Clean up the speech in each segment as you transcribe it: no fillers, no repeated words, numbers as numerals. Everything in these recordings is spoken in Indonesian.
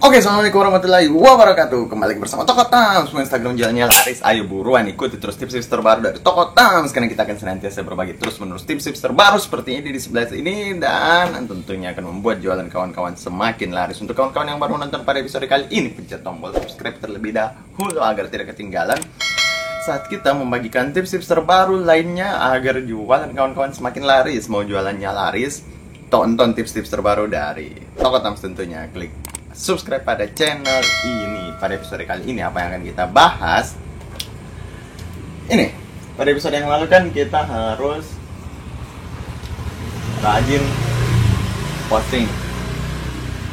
Oke, assalamualaikum warahmatullahi wabarakatuh. Kembali bersama Toko Tams. Semua Instagram jalannya laris. Ayo buruan ikuti terus tips-tips terbaru dari Toko Tams. Karena kita akan senantiasa berbagi terus menerus tips-tips terbaru seperti ini di sebelah ini, dan tentunya akan membuat jualan kawan-kawan semakin laris. Untuk kawan-kawan yang baru nonton pada episode kali ini, pencet tombol subscribe terlebih dahulu agar tidak ketinggalan saat kita membagikan tips-tips terbaru lainnya agar jualan kawan-kawan semakin laris. Mau jualannya laris, tonton tips-tips terbaru dari Toko Tams tentunya. Klik subscribe pada channel ini. Pada episode kali ini apa yang akan kita bahas? Ini, pada episode yang lalu kan kita harus rajin posting.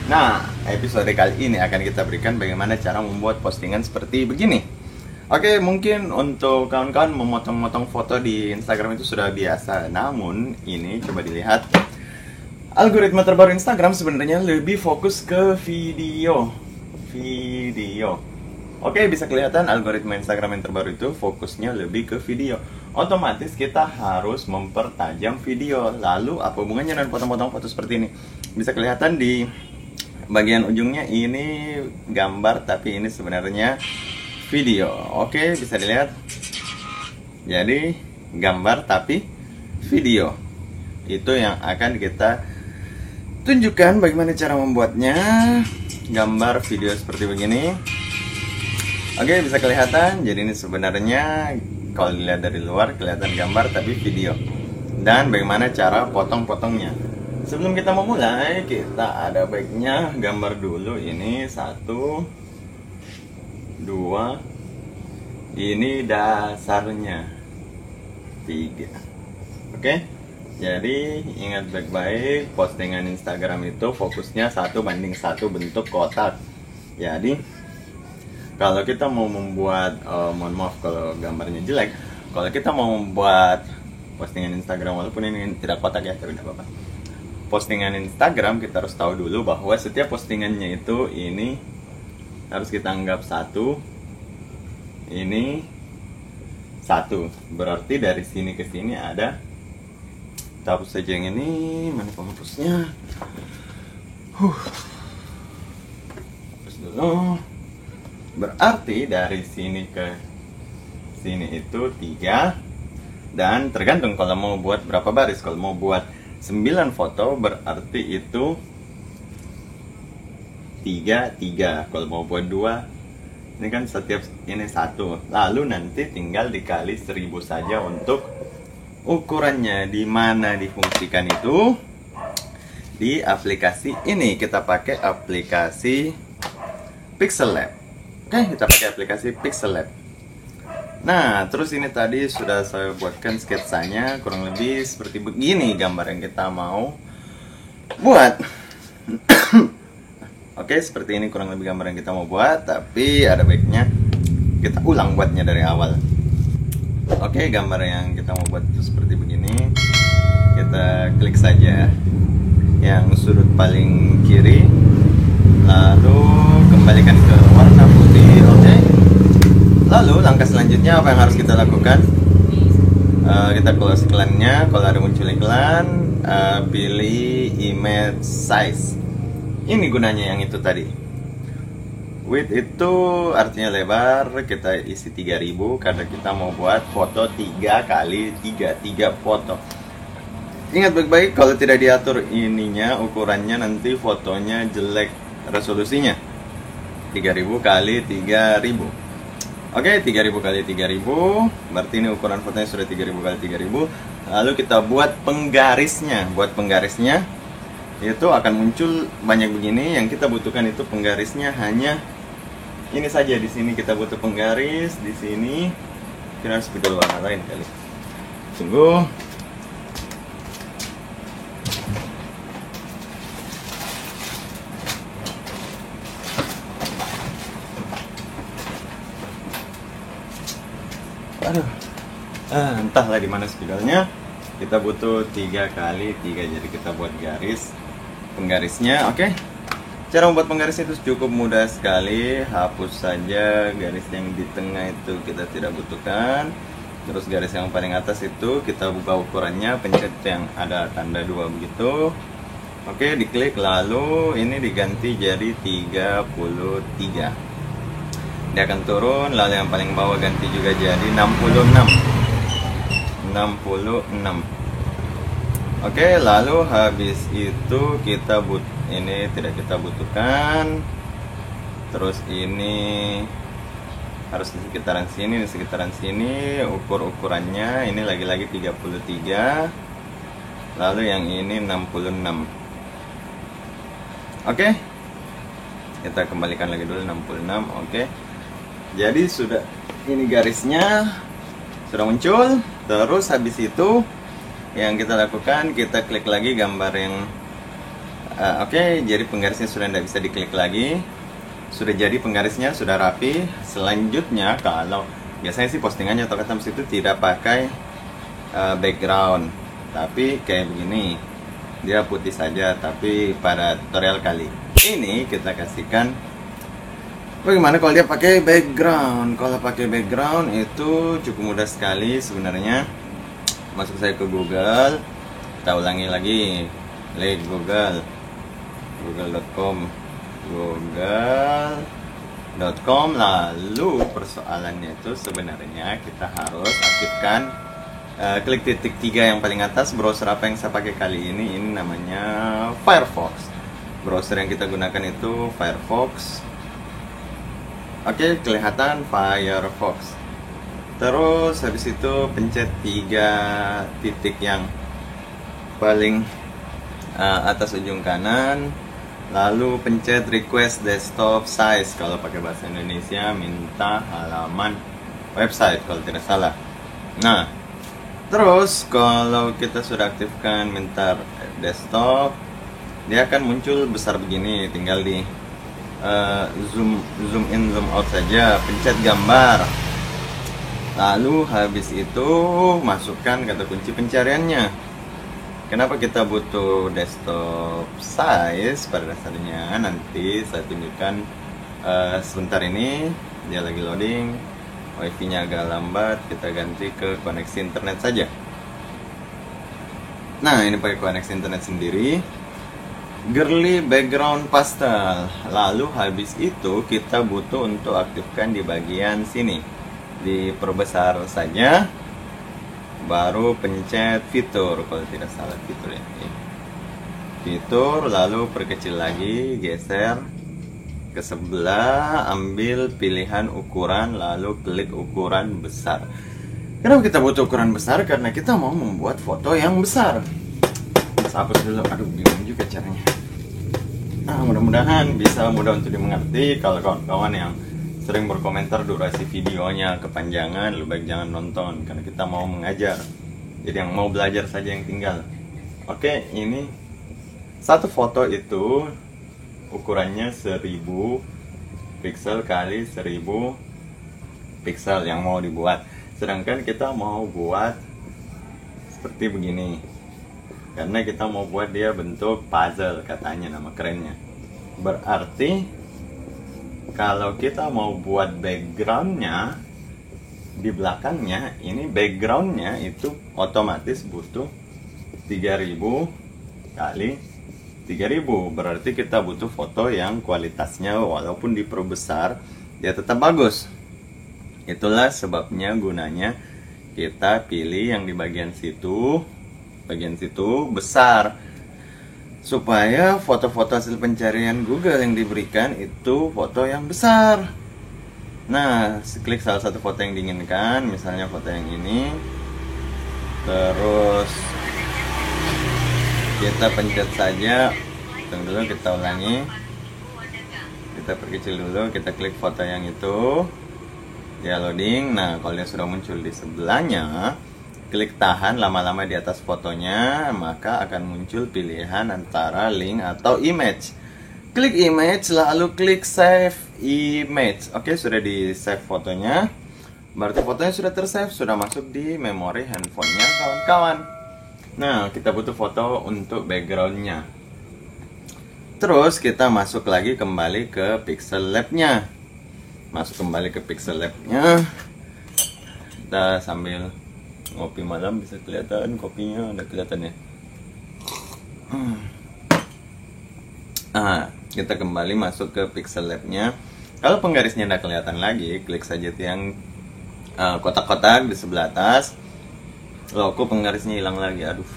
Nah, episode kali ini akan kita berikan bagaimana cara membuat postingan seperti begini. Oke, mungkin untuk kawan-kawan memotong-motong foto di Instagram itu sudah biasa. Namun, ini coba dilihat. Algoritma terbaru Instagram sebenarnya lebih fokus ke video. Oke, bisa kelihatan algoritma Instagram yang terbaru itu fokusnya lebih ke video. Otomatis kita harus mempertajam video. Lalu apa hubungannya dengan potong-potong foto seperti ini? Bisa kelihatan di bagian ujungnya ini gambar, tapi ini sebenarnya video. Oke, bisa dilihat. Jadi gambar tapi video. Itu yang akan kita tunjukkan bagaimana cara membuatnya. Gambar video seperti begini. Oke, bisa kelihatan. Jadi ini sebenarnya kalau dilihat dari luar kelihatan gambar tapi video. Dan bagaimana cara potong-potongnya. Sebelum kita memulai, kita ada baiknya gambar dulu. Ini 1, 2. Ini dasarnya 3. Oke. Jadi ingat baik-baik, postingan Instagram itu fokusnya 1:1 bentuk kotak. Jadi kalau kita mau membuat, mohon maaf kalau gambarnya jelek, kalau kita mau membuat postingan Instagram walaupun ini tidak kotak ya, tidak apa-apa. Postingan Instagram kita harus tahu dulu bahwa setiap postingannya itu ini harus kita anggap 1. Ini 1. Berarti dari sini ke sini ada. Kita hapus saja yang ini. Mana penghapusnya? Hapus dulu. Berarti dari sini ke sini itu 3. Dan tergantung kalau mau buat berapa baris. Kalau mau buat 9 foto berarti itu 3. Kalau mau buat 2, ini kan setiap ini 1. Lalu nanti tinggal dikali 1000 saja untuk ukurannya. Di mana difungsikan itu? Di aplikasi ini. Kita pakai aplikasi Pixel Lab. Oke, kita pakai aplikasi Pixel Lab. Nah, terus ini tadi sudah saya buatkan sketsanya. Kurang lebih seperti begini gambar yang kita mau buat. Oke, seperti ini kurang lebih gambar yang kita mau buat. Tapi ada baiknya kita ulang buatnya dari awal. Oke, gambar yang kita mau buat itu seperti begini. Kita klik saja yang sudut paling kiri, lalu kembalikan ke warna putih. Oke. Lalu langkah selanjutnya apa yang harus kita lakukan? Kita close iklannya. Kalau ada muncul iklan, pilih image size. Ini gunanya yang itu tadi. Width itu artinya lebar, kita isi 3000 karena kita mau buat foto 3x3 foto. Ingat baik-baik, kalau tidak diatur ininya, ukurannya nanti fotonya jelek resolusinya. 3000x3000. Oke, 3000x3000, berarti ini ukuran fotonya sudah 3000x3000. Lalu kita buat penggarisnya. Buat penggarisnya itu akan muncul banyak begini. Yang kita butuhkan itu penggarisnya hanya ini saja. Di sini kita butuh penggaris. Di sini kita harus pilih warna lain kali. Tunggu. Aduh. Entahlah di mana spidolnya. Kita butuh 3x3. Jadi kita buat garis penggarisnya. Oke. Cara membuat penggaris itu cukup mudah sekali. Hapus saja garis yang di tengah itu kita tidak butuhkan. Terus garis yang paling atas itu kita buka ukurannya, pencet yang ada tanda 2 begitu. Oke, diklik, lalu ini diganti jadi 33. Dia akan turun, lalu yang paling bawah ganti juga jadi 66. Oke, lalu habis itu ini tidak kita butuhkan. Terus ini harus di sekitaran sini, ukurannya ini lagi-lagi 33. Lalu yang ini 66. Oke, kita kembalikan lagi dulu 66. Oke, jadi sudah, ini garisnya sudah muncul. Terus habis itu yang kita lakukan, kita klik lagi gambar yang oke, jadi penggarisnya sudah tidak bisa diklik lagi. Sudah jadi penggarisnya, sudah rapi. Selanjutnya, kalau biasanya sih postingannya atau kata itu tidak pakai background, tapi kayak begini, dia putih saja. Tapi pada tutorial kali ini kita kasihkan bagaimana kalau dia pakai background. Kalau pakai background itu cukup mudah sekali sebenarnya. Masuk saya ke Google, kita ulangi lagi, klik google.com. Lalu persoalannya itu sebenarnya kita harus aktifkan, klik titik 3 yang paling atas. Browser apa yang saya pakai kali ini namanya Firefox. Browser yang kita gunakan itu Firefox. Oke, kelihatan Firefox. Terus habis itu pencet 3 titik yang paling atas ujung kanan. Lalu pencet request desktop size. Kalau pakai bahasa Indonesia, minta halaman website kalau tidak salah. Nah, terus kalau kita sudah aktifkan minta desktop, dia akan muncul besar begini. Tinggal di zoom in, zoom out saja. Pencet gambar. Lalu habis itu masukkan kata kunci pencariannya. Kenapa kita butuh desktop size? Pada dasarnya nanti saya tunjukkan sebentar ini. Dia lagi loading, wifi nya agak lambat. Kita ganti ke koneksi internet saja. Nah, ini pakai koneksi internet sendiri. Girly background pastel. Lalu habis itu kita butuh untuk aktifkan di bagian sini, diperbesar saja. Baru pencet fitur, kalau tidak salah fitur ya. Fitur, lalu perkecil lagi, geser ke sebelah, ambil pilihan ukuran, lalu klik ukuran besar. Kenapa kita butuh ukuran besar? Karena kita mau membuat foto yang besar. Hapus dulu, aduh bingung juga caranya. Nah, mudah-mudahan bisa mudah untuk dimengerti. Kalau kawan-kawan yang sering berkomentar durasi videonya kepanjangan, lebih baik jangan nonton, karena kita mau mengajar. Jadi yang mau belajar saja yang tinggal. Oke, ini satu foto itu ukurannya 1000 pixel kali 1000 pixel yang mau dibuat. Sedangkan kita mau buat seperti begini, karena kita mau buat dia bentuk puzzle, katanya nama kerennya. Berarti kalau kita mau buat backgroundnya di belakangnya, ini backgroundnya itu otomatis butuh 3000 kali 3000. Berarti kita butuh foto yang kualitasnya walaupun diperbesar dia tetap bagus. Itulah sebabnya gunanya kita pilih yang di bagian situ besar, supaya foto-foto hasil pencarian Google yang diberikan itu foto yang besar. Nah, klik salah satu foto yang diinginkan, misalnya foto yang ini. Terus kita pencet saja. Tunggu dulu, kita ulangi. Kita perkecil dulu, kita klik foto yang itu. Dia loading. Nah, kalau dia sudah muncul di sebelahnya, klik tahan lama-lama di atas fotonya, maka akan muncul pilihan antara link atau image. Klik image, lalu klik save image. Oke, sudah di save fotonya. Berarti fotonya sudah tersave, sudah masuk di memori handphonenya kawan-kawan. Nah, kita butuh foto untuk backgroundnya. Terus kita masuk lagi kembali ke Pixel Lab-nya. Masuk kembali ke Pixel Lab-nya. Kita sambil ngopi malam, bisa kelihatan kopinya, udah kelihatan ya. Kita kembali masuk ke Pixel Lab-nya. Kalau penggarisnya tidak kelihatan lagi, klik saja yang kotak-kotak di sebelah atas. Loh, kok penggarisnya hilang lagi? Aduh.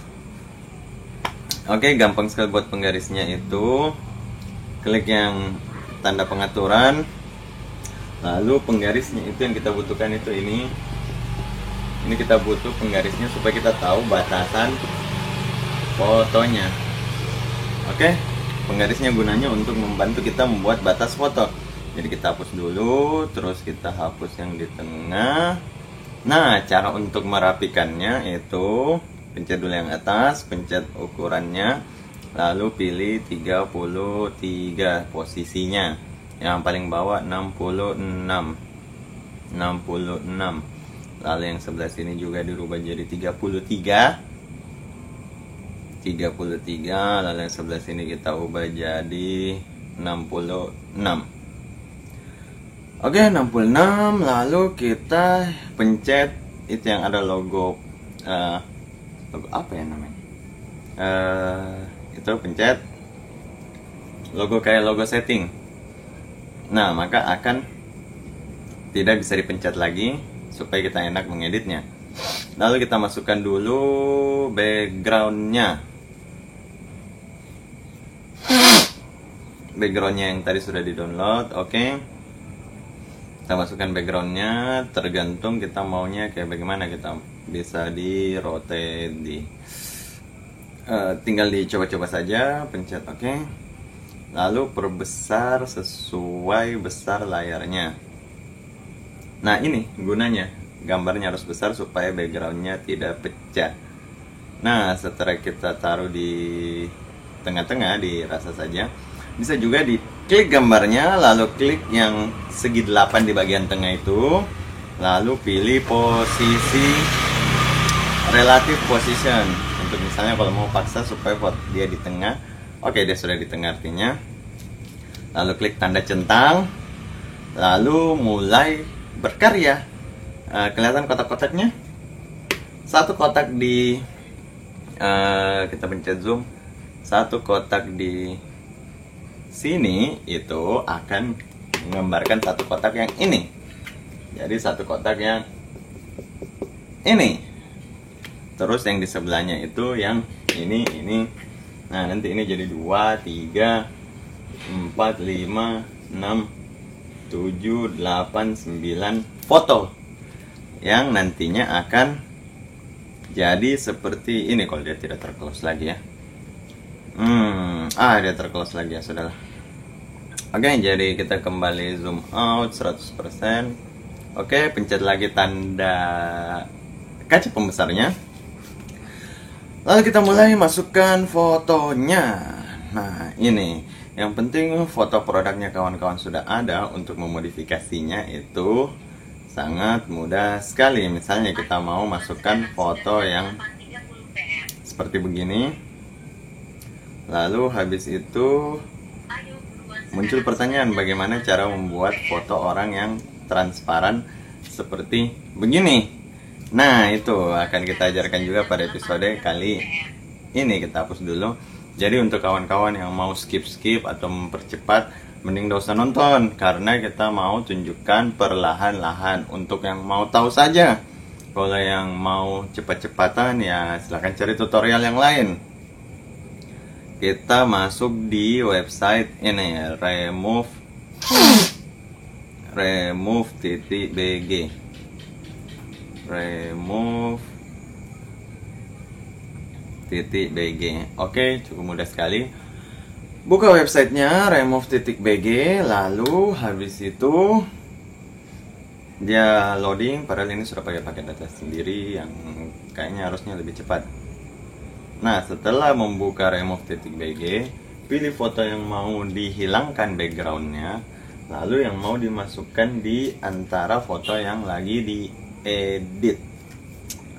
Oke, gampang sekali buat penggarisnya itu. Klik yang tanda pengaturan. Lalu penggarisnya itu yang kita butuhkan itu ini. Ini kita butuh penggarisnya supaya kita tahu batasan fotonya. Oke, penggarisnya gunanya untuk membantu kita membuat batas foto. Jadi kita hapus dulu, terus kita hapus yang di tengah. Nah, cara untuk merapikannya itu pencet dulu yang atas, pencet ukurannya, lalu pilih 33 posisinya. Yang paling bawah 66. Lalu yang sebelah sini juga dirubah jadi 33. Lalu yang sebelah sini kita ubah jadi 66. Oke, 66. Lalu kita pencet itu yang ada logo logo apa ya namanya? Itu pencet logo kayak logo setting. Nah, maka akan tidak bisa dipencet lagi supaya kita enak mengeditnya. Lalu kita masukkan dulu backgroundnya. Backgroundnya yang tadi sudah di download. Oke, kita masukkan backgroundnya. Tergantung kita maunya kayak bagaimana. Kita bisa di rotate tinggal dicoba-coba saja, pencet oke. Lalu perbesar sesuai besar layarnya. Nah, ini gunanya, gambarnya harus besar supaya backgroundnya tidak pecah. Nah, setelah kita taruh di tengah-tengah, dirasa saja. Bisa juga diklik gambarnya, lalu klik yang segi 8 di bagian tengah itu, lalu pilih posisi relative position. Untuk misalnya kalau mau paksa supaya dia di tengah. Oke, dia sudah di tengah artinya. Lalu klik tanda centang, lalu mulai berkarya. Kelihatan kotak-kotaknya? Satu kotak di kita pencet zoom. Satu kotak di sini itu akan menggambarkan satu kotak yang ini. Jadi satu kotak yang ini. Terus yang di sebelahnya itu yang ini. Nah, nanti ini jadi 2, 3, 4, 5, 6, 7, 8, 9 foto yang nantinya akan jadi seperti ini kalau dia tidak terclose lagi ya. Dia terclose lagi ya, sudahlah. Oke, jadi kita kembali zoom out 100%. Oke, pencet lagi tanda kaca pembesarnya. Lalu kita mulai masukkan fotonya. Nah, ini yang penting foto produknya kawan-kawan sudah ada. Untuk memodifikasinya itu sangat mudah sekali. Misalnya kita mau masukkan foto yang seperti begini. Lalu habis itu muncul pertanyaan, bagaimana cara membuat foto orang yang transparan seperti begini. Nah, itu akan kita ajarkan juga pada episode kali ini. Kita hapus dulu. Jadi untuk kawan-kawan yang mau skip atau mempercepat, mending gak usah nonton, karena kita mau tunjukkan perlahan-lahan. Untuk yang mau tahu saja. Kalau yang mau cepat-cepatan ya silahkan cari tutorial yang lain. Kita masuk di website ini ya, remove.bg. remove.bg. Oke, cukup mudah sekali. Buka websitenya remove.bg. Lalu habis itu dia loading. Padahal ini sudah pakai data sendiri yang kayaknya harusnya lebih cepat. Nah, setelah membuka remove.bg, pilih foto yang mau dihilangkan backgroundnya, lalu yang mau dimasukkan di antara foto yang lagi diedit.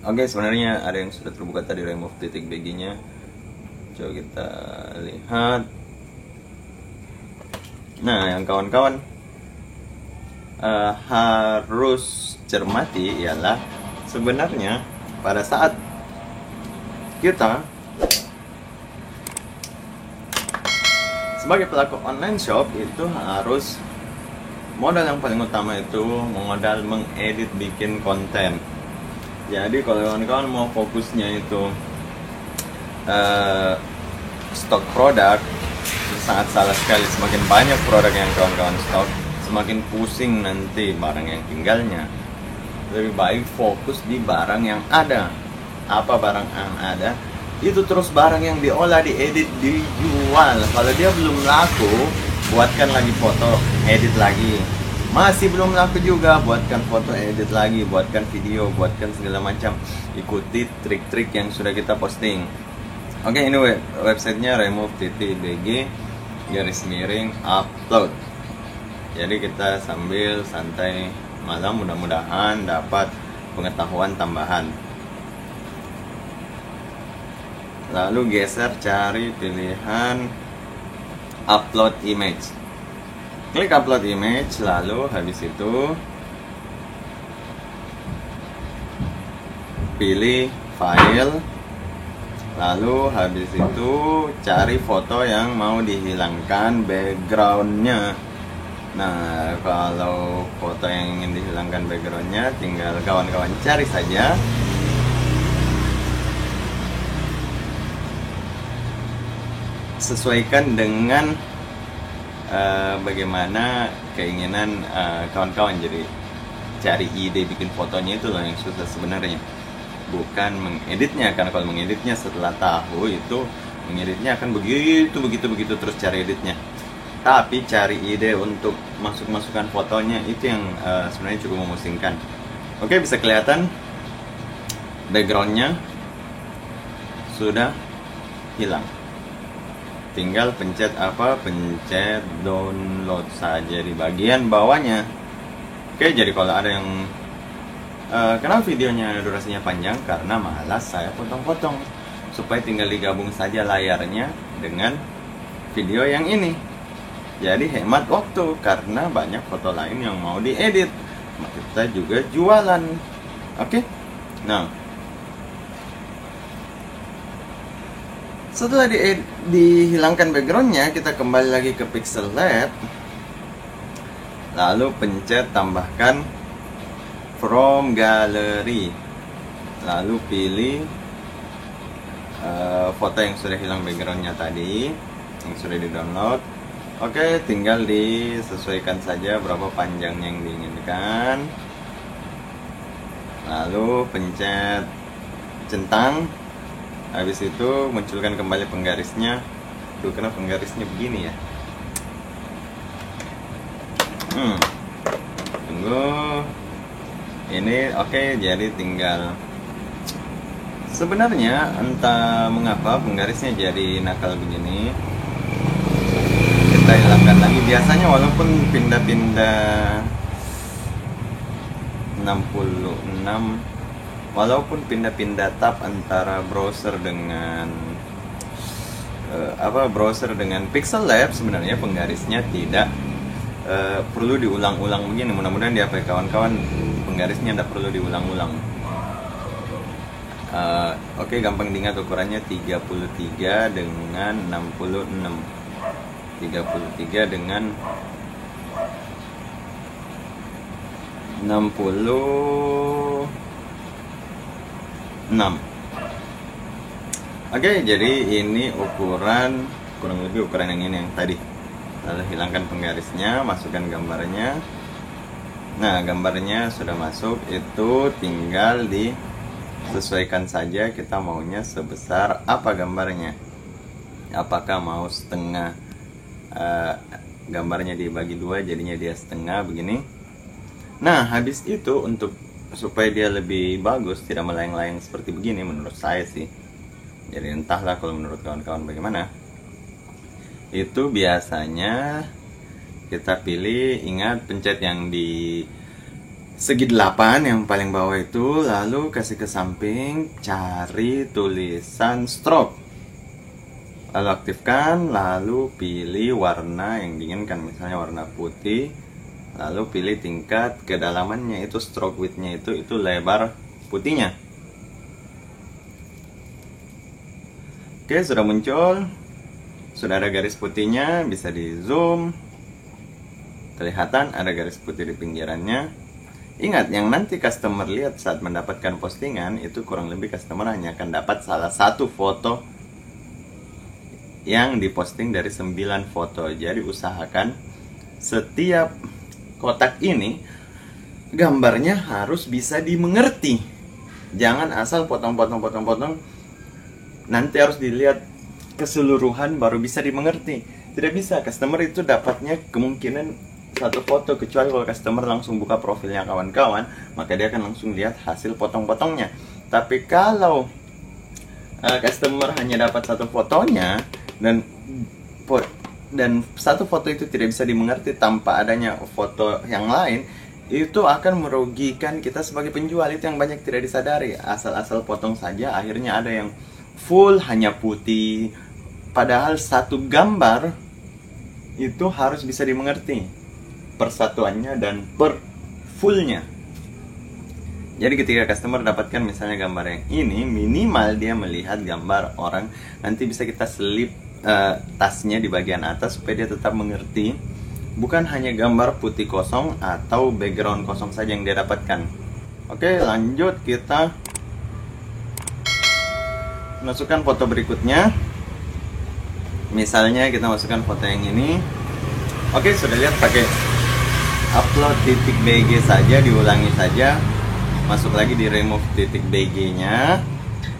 Oke, sebenarnya ada yang sudah terbuka tadi remove.bg nya. Coba kita lihat. Nah, yang kawan-kawan harus cermati ialah sebenarnya pada saat sebagai pelaku online shop itu harus modal yang paling utama itu modal mengedit, bikin konten. Jadi kalau kawan-kawan mau fokusnya itu stok produk, sangat salah sekali. Semakin banyak produk yang kawan-kawan stok, semakin pusing nanti barang yang tinggalnya. Lebih baik fokus di barang yang ada. Apa barang yang ada? Itu terus barang yang diolah, diedit, dijual. Kalau dia belum laku, buatkan lagi foto, edit lagi. Masih belum laku juga, buatkan foto, edit lagi, buatkan video, buatkan segala macam. Ikuti trik-trik yang sudah kita posting. Oke, ini websitenya remove.bg/upload. Jadi kita sambil santai malam, mudah-mudahan dapat pengetahuan tambahan. Lalu geser, cari pilihan upload image. Klik upload image, lalu habis itu pilih file, lalu habis itu cari foto yang mau dihilangkan backgroundnya. Nah, kalau foto yang ingin dihilangkan backgroundnya, tinggal kawan-kawan cari saja. Sesuaikan dengan bagaimana keinginan kawan-kawan. Jadi cari ide bikin fotonya itu loh yang susah sebenarnya, bukan mengeditnya. Karena kalau mengeditnya setelah tahu itu, mengeditnya akan begitu terus cari editnya. Tapi cari ide untuk masukkan fotonya itu yang sebenarnya cukup memusingkan. Oke, bisa kelihatan backgroundnya sudah hilang. Tinggal pencet pencet download saja di bagian bawahnya. Oke, jadi kalau ada yang kenapa videonya durasinya panjang, karena malas saya potong-potong, supaya tinggal digabung saja layarnya dengan video yang ini. Jadi hemat waktu, karena banyak foto lain yang mau diedit. Kita juga jualan. Oke. Nah, setelah dihilangkan backgroundnya, kita kembali lagi ke Pixel Lab. Lalu pencet tambahkan from gallery. Lalu pilih foto yang sudah hilang backgroundnya tadi, yang sudah di-download. Oke, tinggal disesuaikan saja berapa panjang yang diinginkan. Lalu pencet centang. Habis itu munculkan kembali penggarisnya. Tuh, kenapa penggarisnya begini ya? Tunggu. Ini oke, jadi tinggal. Sebenarnya entah mengapa penggarisnya jadi nakal begini. Kita hilangkan lagi. Biasanya walaupun pindah-pindah 66, walaupun pindah-pindah tab antara browser dengan browser dengan Pixel Lab, sebenarnya penggarisnya tidak perlu diulang-ulang begini. Mudah-mudahan di HP kawan-kawan penggarisnya tidak perlu diulang-ulang. Oke, gampang diingat ukurannya 33 dengan 66. 33 dengan 66. Oke, jadi ini ukuran, kurang lebih ukuran yang ini yang tadi. Lalu hilangkan penggarisnya, masukkan gambarnya. Nah, gambarnya sudah masuk, itu tinggal disesuaikan saja kita maunya sebesar apa gambarnya. Apakah mau setengah, gambarnya dibagi dua jadinya dia setengah begini. Nah, habis itu untuk supaya dia lebih bagus, tidak melayang-layang seperti begini menurut saya sih. Jadi entahlah kalau menurut kawan-kawan bagaimana. Itu biasanya kita pilih, ingat pencet yang di segi 8 yang paling bawah itu, lalu kasih ke samping, cari tulisan stroke. Lalu aktifkan, lalu pilih warna yang diinginkan, misalnya warna putih. Lalu pilih tingkat kedalamannya, itu stroke width-nya itu lebar putihnya. Oke, sudah muncul. Sudah ada garis putihnya, bisa di zoom. Kelihatan ada garis putih di pinggirannya. Ingat, yang nanti customer lihat saat mendapatkan postingan itu kurang lebih customer hanya akan dapat salah satu foto yang diposting dari 9 foto. Jadi usahakan setiap kotak ini gambarnya harus bisa dimengerti. Jangan asal potong-potong, nanti harus dilihat keseluruhan baru bisa dimengerti. Tidak bisa, customer itu dapatnya kemungkinan satu foto, kecuali kalau customer langsung buka profilnya kawan-kawan, maka dia akan langsung lihat hasil potong-potongnya. Tapi kalau customer hanya dapat satu fotonya dan satu foto itu tidak bisa dimengerti tanpa adanya foto yang lain, itu akan merugikan kita sebagai penjual. Itu yang banyak tidak disadari. Asal-asal potong saja, akhirnya ada yang full hanya putih, padahal satu gambar itu harus bisa dimengerti persatuannya dan per fullnya. Jadi ketika customer dapatkan misalnya gambar yang ini, minimal dia melihat gambar orang. Nanti bisa kita selip tasnya di bagian atas supaya dia tetap mengerti, bukan hanya gambar putih kosong atau background kosong saja yang dia dapatkan. Oke, lanjut, kita masukkan foto berikutnya. Misalnya kita masukkan foto yang ini. Oke, sudah lihat, pakai upload .bg saja, diulangi saja. Masuk lagi di remove .bg nya,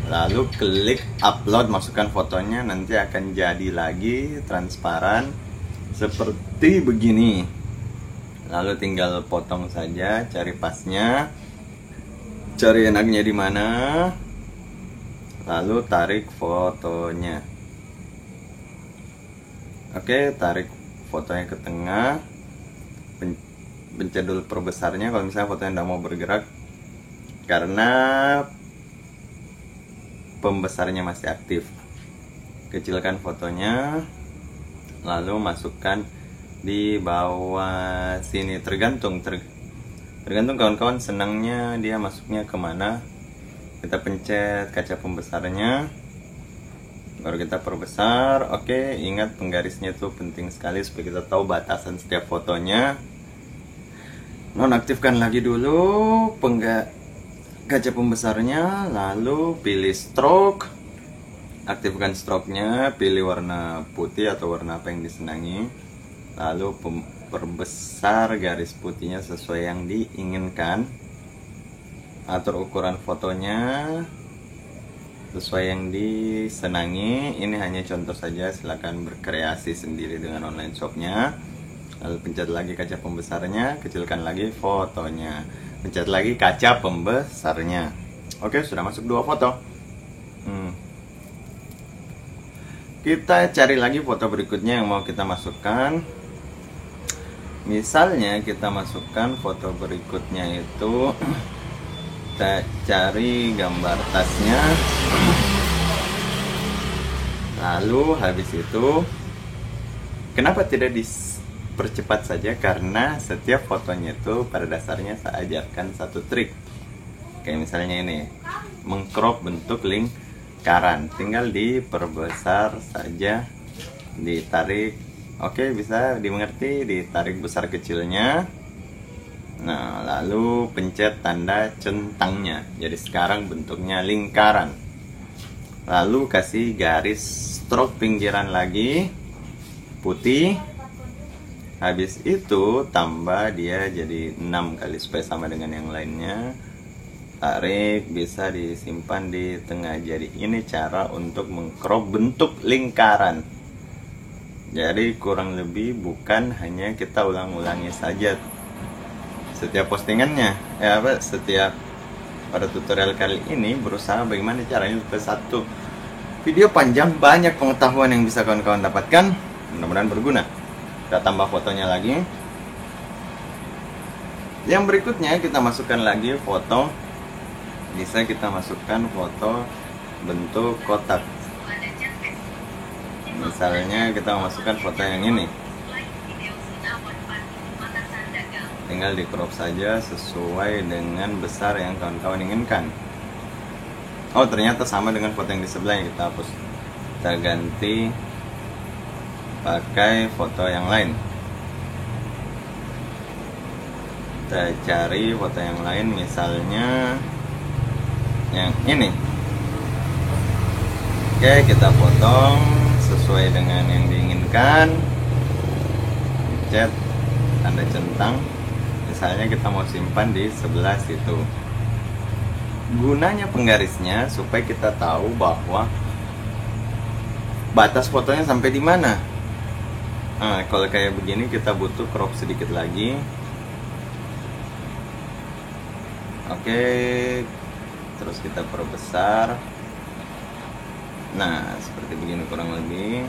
lalu klik upload, masukkan fotonya. Nanti akan jadi lagi transparan seperti begini. Lalu tinggal potong saja, cari pasnya, cari enaknya di mana, lalu tarik fotonya. Oke, tarik fotonya ke tengah, pencet dulu perbesarnya kalau misalnya fotonya tidak mau bergerak karena pembesarnya masih aktif. Kecilkan fotonya, lalu masukkan di bawah sini. Tergantung kawan-kawan senangnya dia masuknya kemana. Kita pencet kaca pembesarnya, baru kita perbesar. Oke, ingat penggarisnya itu penting sekali supaya kita tahu batasan setiap fotonya. Nonaktifkan lagi dulu kaca pembesarnya, lalu pilih stroke, aktifkan stroke-nya, pilih warna putih atau warna apa yang disenangi, lalu perbesar garis putihnya sesuai yang diinginkan. Atur ukuran fotonya sesuai yang disenangi. Ini hanya contoh saja, silakan berkreasi sendiri dengan online shopnya. Lalu pencet lagi kaca pembesarnya, kecilkan lagi fotonya, pencet lagi kaca pembesarnya. Oke, sudah masuk 2 foto. Kita cari lagi foto berikutnya yang mau kita masukkan. Misalnya kita masukkan foto berikutnya itu, kita cari gambar tasnya. Lalu habis itu, kenapa tidak dipercepat saja? Karena setiap fotonya itu pada dasarnya saya ajarkan satu trik. Kayak misalnya ini, mengcrop bentuk lingkaran, tinggal diperbesar saja, ditarik. Oke, bisa dimengerti, ditarik besar kecilnya. Nah, lalu pencet tanda centangnya. Jadi sekarang bentuknya lingkaran. Lalu kasih garis stroke pinggiran lagi putih. Habis itu tambah dia jadi 6 kali supaya sama dengan yang lainnya. Tarik, bisa disimpan di tengah. Jadi ini cara untuk mengcrop bentuk lingkaran. Jadi kurang lebih bukan hanya kita ulang-ulangi saja setiap postingannya, setiap pada tutorial kali ini berusaha bagaimana caranya supaya satu video panjang banyak pengetahuan yang bisa kawan-kawan dapatkan. Mudah-mudahan berguna. Kita tambah fotonya lagi. Yang berikutnya kita masukkan lagi foto. Bisa kita masukkan foto bentuk kotak. Misalnya kita masukkan foto yang ini. Tinggal di crop saja sesuai dengan besar yang kawan-kawan inginkan. Oh, ternyata sama dengan foto yang di sebelahnya. Kita hapus, kita ganti pakai foto yang lain. Kita cari foto yang lain, misalnya yang ini. Oke, kita potong sesuai dengan yang diinginkan. Pencet tanda centang. Misalnya kita mau simpan di sebelah situ. Gunanya penggarisnya supaya kita tahu bahwa batas fotonya sampai di mana. Nah, kalau kayak begini kita butuh crop sedikit lagi. Oke, terus kita perbesar. Nah, seperti begini kurang lebih.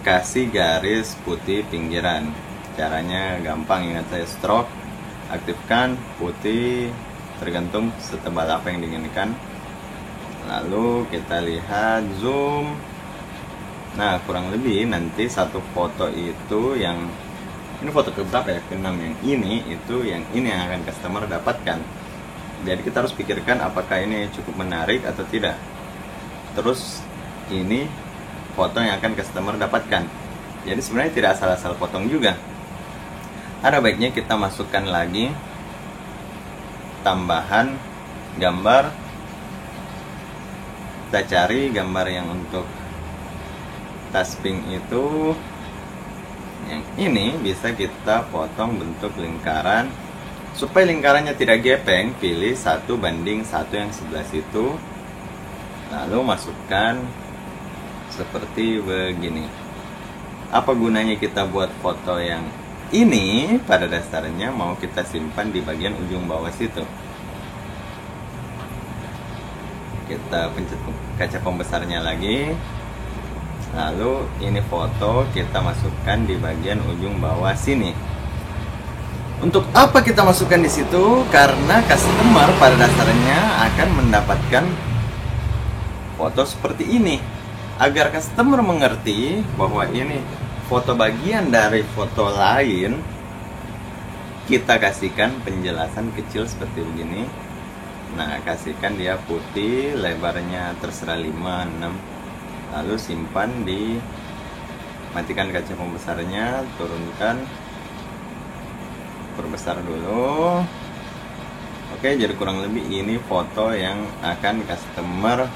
Kasih garis putih pinggiran. Caranya gampang, ingat saya, stroke, aktifkan putih, tergantung setebal apa yang diinginkan. Lalu kita lihat zoom. Nah, kurang lebih nanti satu foto itu yang ini foto keberapa ya? Ke-6 yang ini, itu yang ini yang akan customer dapatkan. Jadi kita harus pikirkan apakah ini cukup menarik atau tidak. Terus ini foto yang akan customer dapatkan. Jadi sebenarnya tidak asal-asal potong juga. Ada baiknya kita masukkan lagi tambahan gambar. Kita cari gambar yang untuk tas pink itu. Yang ini bisa kita potong bentuk lingkaran. Supaya lingkarannya tidak gepeng, pilih 1:1 yang sebelah situ. Lalu masukkan seperti begini. Apa gunanya kita buat foto yang ini? Pada dasarnya mau kita simpan di bagian ujung bawah situ. Kita pencet kaca pembesarnya lagi. Lalu ini foto kita masukkan di bagian ujung bawah sini. Untuk apa kita masukkan di situ? Karena customer pada dasarnya akan mendapatkan foto seperti ini. Agar customer mengerti bahwa ini foto bagian dari foto lain, kita kasihkan penjelasan kecil seperti begini. Nah, kasihkan dia putih, lebarnya terserah 5, 6. Lalu simpan di, matikan kaca pembesarnya, turunkan, perbesar dulu. Oke, jadi kurang lebih ini foto yang akan customer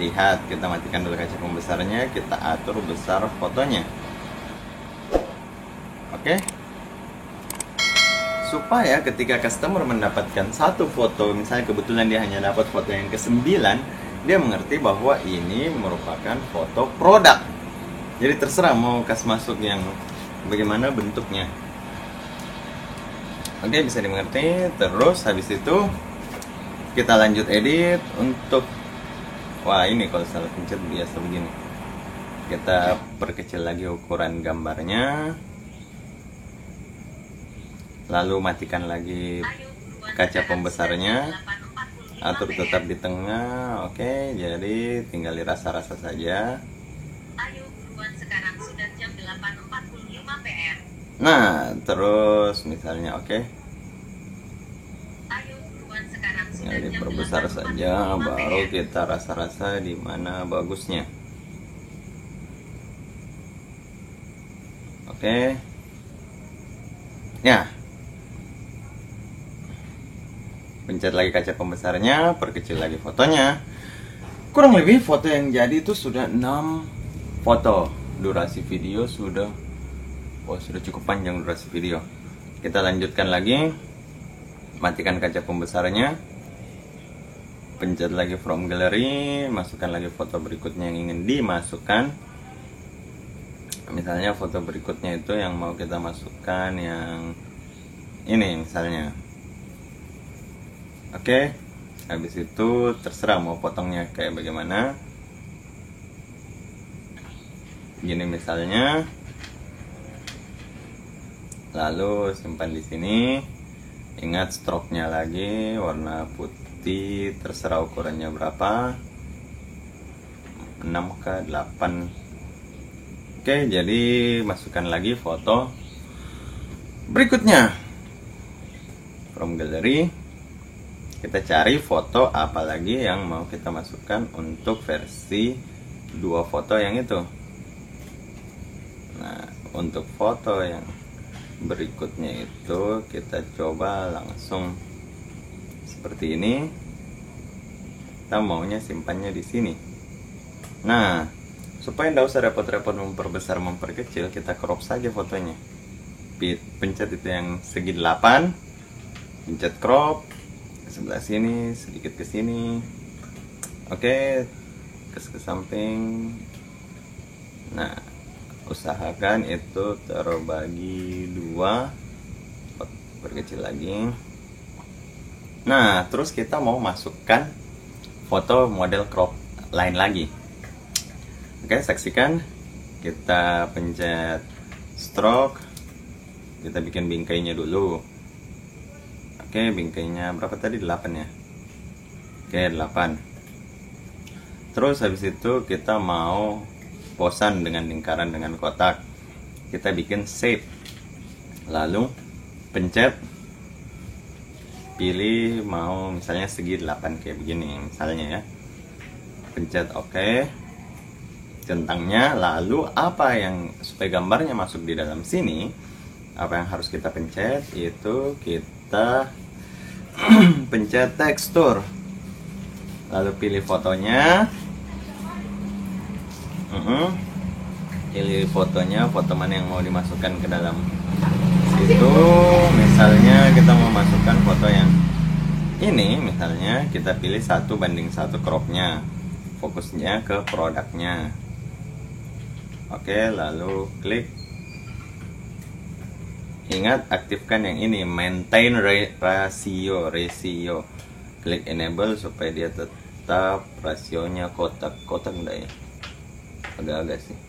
lihat. Kita matikan dulu kaca pembesarnya, kita atur besar fotonya. Oke, supaya ketika customer mendapatkan satu foto, misalnya kebetulan dia hanya dapat foto yang ke-9, dia mengerti bahwa ini merupakan foto produk. Jadi terserah mau kasih masuk yang bagaimana bentuknya. Oke, bisa dimengerti. Terus habis itu kita lanjut edit untuk, wah ini kalau salah pencet biasa begini. Kita perkecil lagi ukuran gambarnya. Lalu matikan lagi kaca pembesarnya. Atur tetap di tengah. Oke, jadi tinggal dirasa-rasa saja. Ayo buruan, sekarang sudah jam 8.45 PM. Nah, terus misalnya oke. Ayo buruan, sekarang sudah Tinggal jam diperbesar 8.45 saja, baru PM. kita rasa-rasa di mana bagusnya. Oke. Ya. Pencet lagi kaca pembesarnya, perkecil lagi fotonya. Kurang lebih foto yang jadi itu sudah 6 foto. Durasi video sudah, oh sudah cukup panjang durasi video. Kita lanjutkan lagi. Matikan kaca pembesarnya. Pencet lagi from gallery, masukkan lagi foto berikutnya yang ingin dimasukkan. Misalnya foto berikutnya itu yang mau kita masukkan yang ini misalnya. Oke, habis itu terserah mau potongnya kayak bagaimana. Gini misalnya. Lalu simpan di sini. Ingat stroke-nya lagi warna putih, terserah ukurannya berapa. 6 ke 8. Oke, jadi masukkan lagi foto berikutnya. From gallery. Kita cari foto apa lagi yang mau kita masukkan untuk versi dua foto yang itu. Nah, untuk foto yang berikutnya itu kita coba langsung seperti ini. Kita maunya simpannya di sini. Nah, supaya tidak usah repot-repot memperbesar memperkecil, kita crop saja fotonya. Pencet itu yang segi 8, pencet crop ke sebelah sini, sedikit ke sini. Oke, ke samping. Nah, usahakan itu terbagi 2, perkecil lagi. Nah, terus kita mau masukkan foto model crop lain lagi. Oke, saksikan. Kita pencet stroke. Kita bikin bingkainya dulu. Oke, bingkainya berapa tadi? 8 ya. Oke, 8. Terus habis itu kita mau posan dengan lingkaran dengan kotak. Kita bikin shape. Lalu pencet, pilih mau misalnya segi 8 kayak begini misalnya ya. Pencet oke. Centangnya, lalu apa yang supaya gambarnya masuk di dalam sini, apa yang harus kita pencet itu kita pencet tekstur. Lalu pilih fotonya. Pilih fotonya, foto mana yang mau dimasukkan ke dalam itu. Misalnya kita mau masukkan foto yang ini, misalnya kita pilih 1:1 cropnya, fokusnya ke produknya. Oke, lalu klik. Ingat, aktifkan yang ini, maintain ratio. Klik enable supaya dia tetap rasionya kotak enggak ya, agak-agak sih.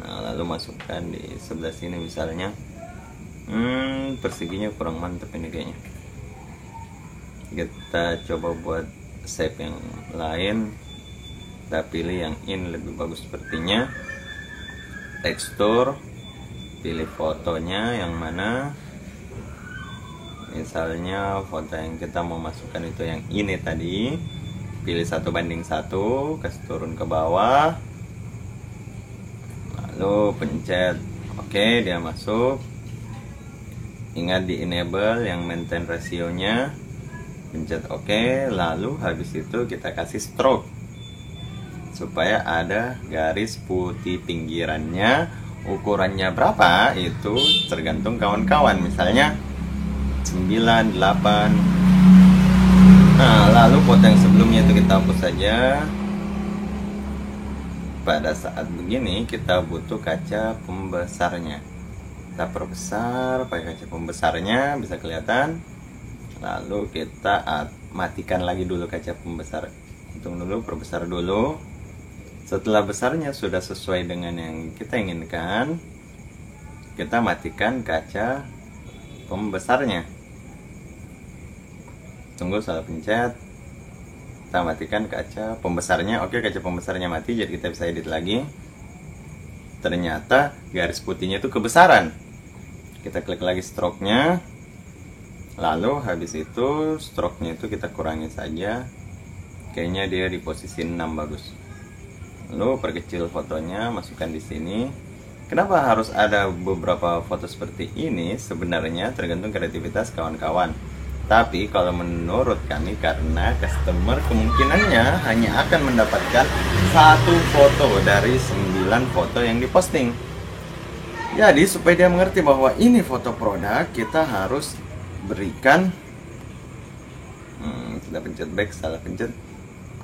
Nah, lalu masukkan di sebelah sini misalnya. Perseginya kurang mantap ini kayaknya. Kita coba buat shape yang lain. Kita pilih yang ini lebih bagus sepertinya. Tekstur, pilih fotonya yang mana. Misalnya foto yang kita mau masukkan itu yang ini tadi. Pilih 1:1, kasih turun ke bawah. Lalu pencet oke, dia masuk. Ingat di enable yang maintain rasionya. Pencet oke, lalu habis itu kita kasih stroke supaya ada garis putih pinggirannya. Ukurannya berapa itu tergantung kawan-kawan, misalnya 9, 8. Nah, lalu foto yang sebelumnya itu kita hapus saja. Pada saat begini kita butuh kaca pembesarnya. Kita perbesar pakai kaca pembesarnya, bisa kelihatan. Lalu kita matikan lagi dulu kaca pembesar. Hitung dulu, perbesar dulu. Setelah besarnya sudah sesuai dengan yang kita inginkan, kita matikan kaca pembesarnya. Tunggu, salah pencet. Kita matikan kaca pembesarnya. Oke, kaca pembesarnya mati, jadi kita bisa edit lagi. Ternyata garis putihnya itu kebesaran. Kita klik lagi stroke-nya. Lalu habis itu stroke-nya itu kita kurangi saja. Kayaknya dia di posisi 6 bagus. Lalu perkecil fotonya, masukkan di sini. Kenapa harus ada beberapa foto seperti ini? Sebenarnya tergantung kreativitas kawan-kawan. Tapi kalau menurut kami, karena customer kemungkinannya hanya akan mendapatkan 1 foto dari 9 foto yang diposting. Jadi supaya dia mengerti bahwa ini foto produk, kita harus berikan kita pencet back, salah pencet.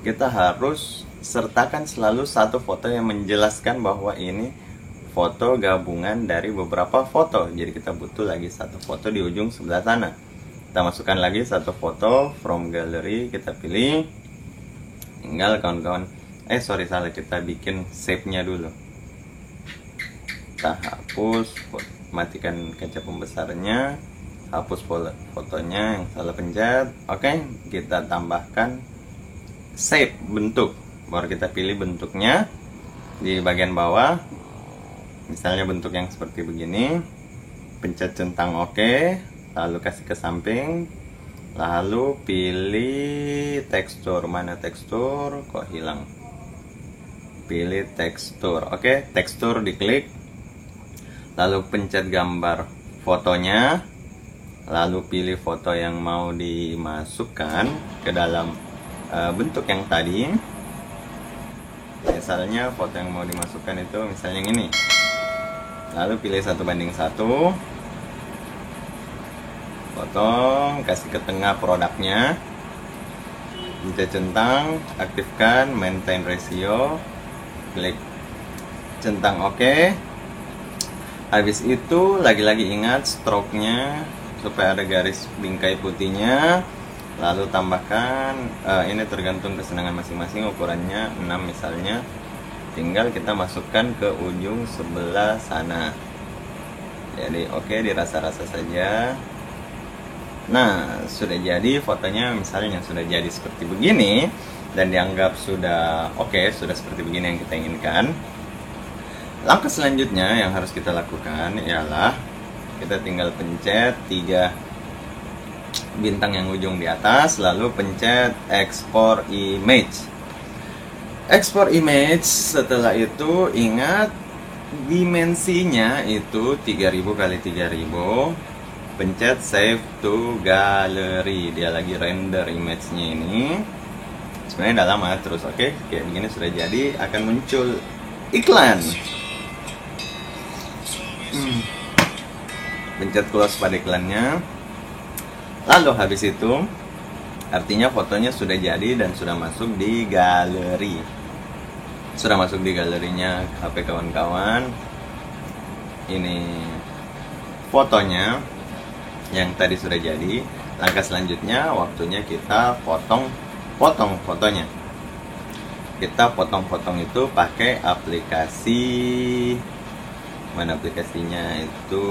Kita harus sertakan selalu 1 foto yang menjelaskan bahwa ini foto gabungan dari beberapa foto. Jadi kita butuh lagi 1 foto di ujung sebelah sana. Kita masukkan lagi 1 foto from gallery, kita pilih. Tinggal kawan-kawan, salah, kita bikin shape-nya dulu. Kita hapus, matikan kaca pembesarnya, hapus fotonya yang salah pencet. Oke, kita tambahkan shape, bentuk. Baru kita pilih bentuknya di bagian bawah. Misalnya bentuk yang seperti begini. Pencet centang oke. Lalu kasih ke samping, lalu pilih tekstur. Mana tekstur? Kok hilang? pilih tekstur. Oke, tekstur diklik, lalu pencet gambar fotonya, lalu pilih foto yang mau dimasukkan ke dalam bentuk yang tadi. Misalnya foto yang mau dimasukkan itu misalnya yang ini, lalu pilih 1:1, potong, kasih ke tengah produknya, pencet centang, aktifkan maintain ratio, klik centang OK. Habis itu lagi-lagi ingat stroke-nya supaya ada garis bingkai putihnya, lalu tambahkan ini tergantung kesenangan masing-masing, ukurannya 6 misalnya, tinggal kita masukkan ke ujung sebelah sana. Jadi oke, dirasa-rasa saja. Nah, sudah jadi fotonya, misalnya sudah jadi seperti begini dan dianggap sudah oke, sudah seperti begini yang kita inginkan. Langkah selanjutnya yang harus kita lakukan ialah kita tinggal pencet 3 bintang yang ujung di atas, lalu pencet export image. Export image, setelah itu ingat dimensinya itu 3000 x 3000. Pencet save to gallery, dia lagi render image-nya ini. Sebenarnya udah lama terus, oke, kayak begini sudah jadi, akan muncul iklan. Pencet close pada iklannya. Lalu habis itu artinya fotonya sudah jadi dan sudah masuk di galeri. Sudah masuk di galerinya HP kawan-kawan. Ini fotonya yang tadi sudah jadi. Langkah selanjutnya waktunya kita potong fotonya. Kita potong itu pakai aplikasi, mana aplikasinya itu,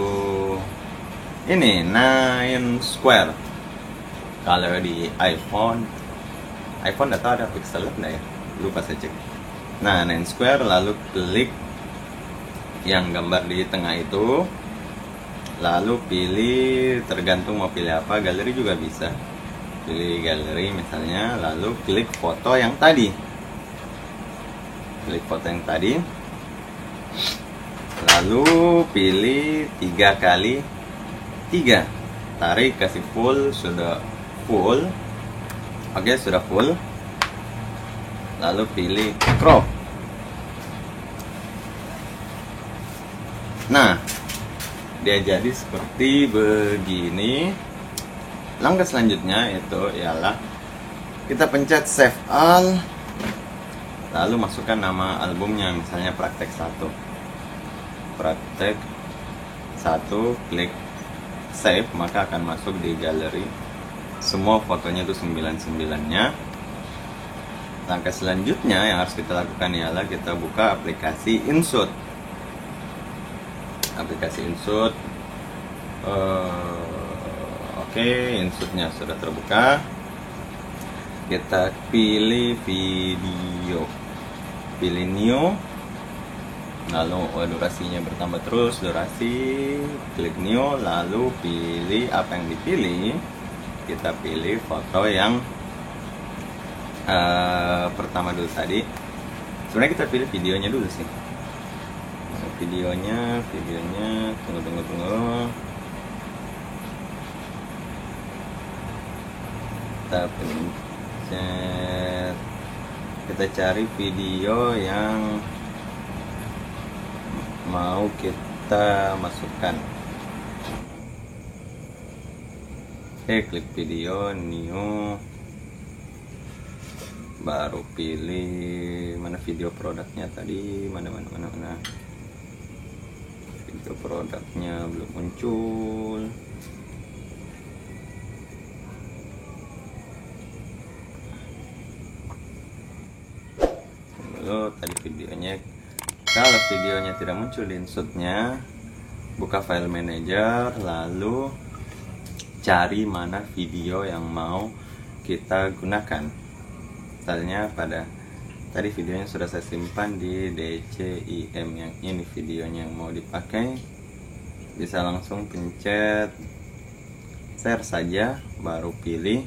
ini 9 Square. Kalau di iPhone nggak tahu ada Pixel Lab nggak ya, lupa saya cek. Nah, 9 Square, lalu klik yang gambar di tengah itu, lalu pilih, tergantung mau pilih apa, galeri juga bisa, pilih galeri misalnya, lalu klik foto yang tadi, lalu pilih 3x3, tarik, kasih full, sudah full, oke, sudah full, lalu pilih crop. Nah, dia jadi seperti begini. Langkah selanjutnya itu ialah kita pencet save all, lalu masukkan nama albumnya, misalnya praktek 1, klik save, maka akan masuk di galeri semua fotonya itu 99-nya. Langkah selanjutnya yang harus kita lakukan ialah kita buka aplikasi InShoot. Oke, InShoot-nya sudah terbuka. Kita pilih video, pilih new, lalu durasinya bertambah terus, durasi, klik new, lalu pilih apa yang dipilih. Kita pilih foto yang pertama dulu tadi. Sebenarnya kita pilih videonya dulu sih. Videonya tunggu. Kita pencet, kita cari video yang mau kita masukkan. Oke, klik video, new, baru pilih mana video produknya tadi, mana video produknya belum muncul. Lalu tadi videonya, kalau videonya tidak muncul di InShoot-nya, buka file manager, lalu cari mana video yang mau kita gunakan. Misalnya pada tadi videonya sudah saya simpan di DCIM, yang ini videonya yang mau dipakai, bisa langsung pencet share saja, baru pilih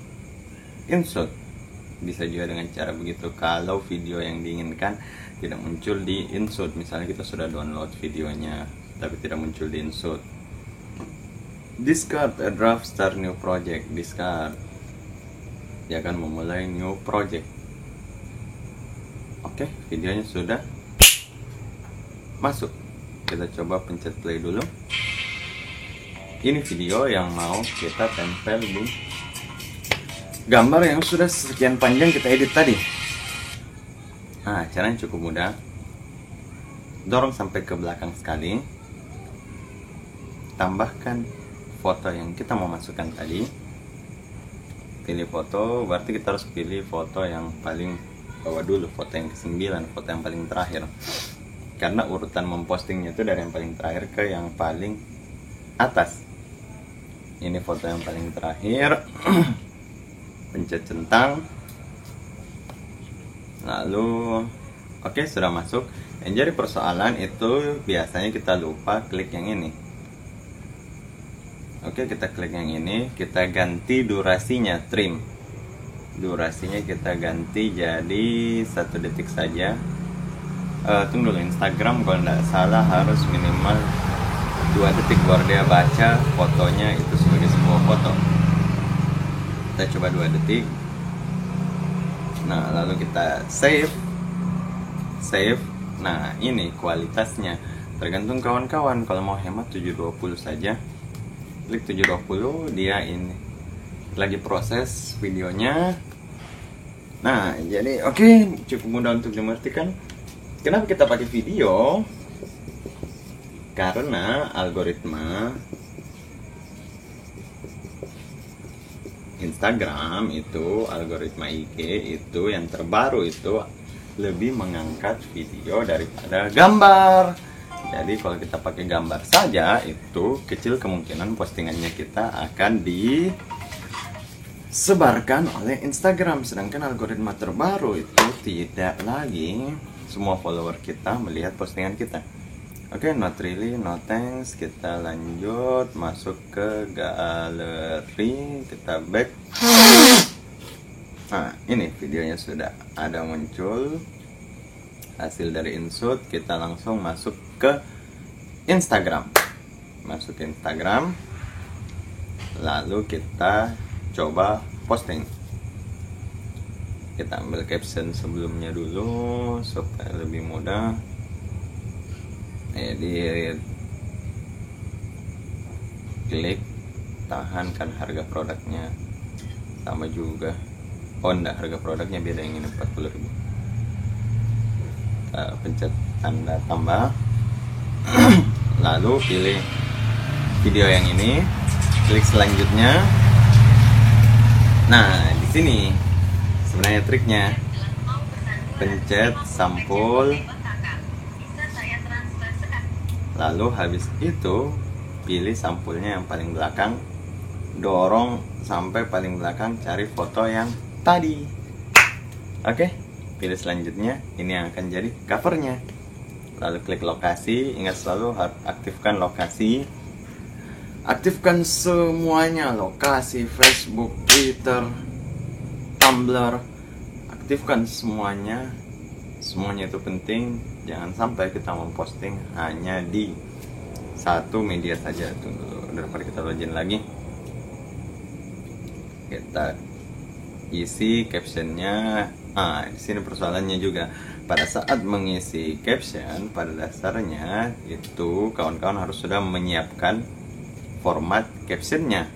InShoot. Bisa juga dengan cara begitu kalau video yang diinginkan tidak muncul di insert. Misalnya kita sudah download videonya tapi tidak muncul di insert. Discard a draft, start new project. Discard, dia akan memulai new project. Oke, videonya sudah masuk. Kita coba pencet play dulu. Ini video yang mau kita tempel di gambar yang sudah sekian panjang kita edit tadi. Nah, caranya cukup mudah. Dorong sampai ke belakang sekali. Tambahkan foto yang kita mau masukkan tadi. Pilih foto, berarti kita harus pilih foto yang paling bawah dulu, foto yang ke-9, foto yang paling terakhir. Karena urutan mempostingnya itu dari yang paling terakhir ke yang paling atas. Ini foto yang paling terakhir. Pencet centang. Lalu oke, sudah masuk. Yang jadi persoalan itu biasanya kita lupa klik yang ini. Oke, kita klik yang ini, kita ganti durasinya, trim. Durasinya kita ganti jadi 1 detik saja. Tunggu dulu, Instagram kalau tidak salah harus minimal 2 detik baru dia baca fotonya itu sebagai sebuah foto. Kita coba 2 detik. Nah, lalu kita save. Nah, ini kualitasnya tergantung kawan-kawan. Kalau mau hemat 720 saja, klik 720. Dia ini lagi proses videonya. Nah, jadi oke, cukup mudah untuk dimengertikan. Kenapa kita pakai video? Karena algoritma Instagram itu, algoritma IG itu yang terbaru itu lebih mengangkat video daripada gambar. Jadi kalau kita pakai gambar saja, itu kecil kemungkinan postingannya kita akan disebarkan oleh Instagram. Sedangkan algoritma terbaru itu tidak lagi semua follower kita melihat postingan kita. Oke, not really, no thanks. Kita lanjut, masuk ke galeri, kita back. Nah, ini videonya sudah ada muncul. Hasil dari insert, kita langsung masuk ke Instagram. Masuk ke Instagram. Lalu kita coba posting. Kita ambil caption sebelumnya dulu supaya lebih mudah. Edit, klik, tahan, kan harga produknya sama juga. Oh enggak, harga produknya beda, yang ini 40.000. Pencet tanda tambah. Lalu pilih video yang ini, klik selanjutnya. Nah, di sini sebenarnya triknya. Pencet sampul. Lalu habis itu pilih sampulnya yang paling belakang, dorong sampai paling belakang, cari foto yang tadi. Oke, pilih selanjutnya, ini yang akan jadi covernya. Lalu klik lokasi, ingat selalu aktifkan lokasi. Aktifkan semuanya, lokasi, Facebook, Twitter, Tumblr. Aktifkan semuanya. Semuanya itu penting. Jangan sampai kita memposting hanya di satu media saja. Tunggu dulu, daripada kita login lagi. Kita isi captionnya. Di sini persoalannya juga. Pada saat mengisi caption, pada dasarnya itu kawan-kawan harus sudah menyiapkan format captionnya.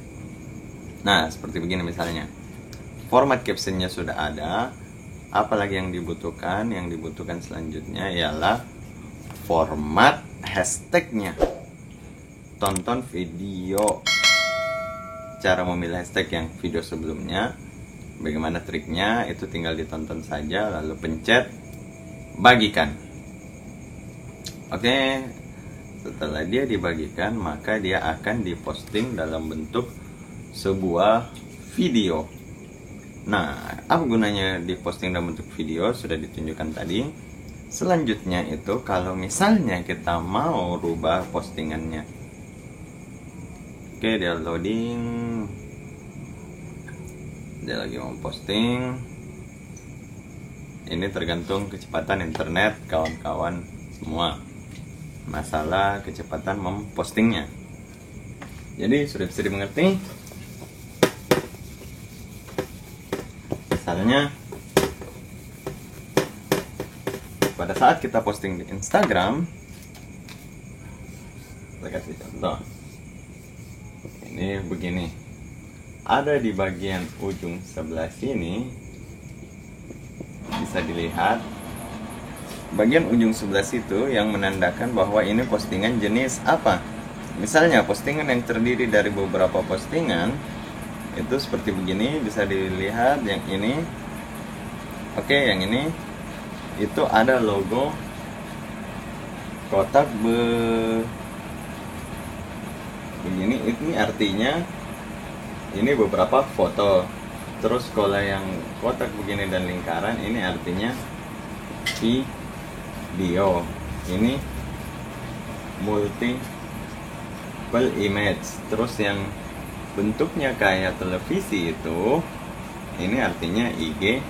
Nah, seperti begini misalnya. Format captionnya sudah ada. Apalagi yang dibutuhkan? Yang dibutuhkan selanjutnya ialah format hashtagnya. Tonton video cara memilih hashtag yang video sebelumnya. Bagaimana triknya? Itu tinggal ditonton saja, lalu pencet bagikan. Oke, setelah dia dibagikan, maka dia akan diposting dalam bentuk sebuah video. Nah, apa gunanya diposting dalam bentuk video? Sudah ditunjukkan tadi. Selanjutnya itu kalau misalnya kita mau rubah postingannya. Oke, dia loading. Dia lagi mau posting. ini tergantung kecepatan internet kawan-kawan semua, masalah kecepatan mempostingnya. Jadi sudah bisa dimengerti. Misalnya pada saat kita posting di Instagram, saya kasih contoh. Ini begini, ada di bagian ujung sebelah sini, bisa dilihat bagian ujung sebelah situ yang menandakan bahwa ini postingan jenis apa. Misalnya postingan yang terdiri dari beberapa postingan itu seperti begini, bisa dilihat yang ini. Oke, yang ini itu ada logo kotak begini. Ini artinya ini beberapa foto. Terus kalau yang kotak begini dan lingkaran, ini artinya video. Ini multiple image. Terus yang bentuknya kayak televisi itu, ini artinya IG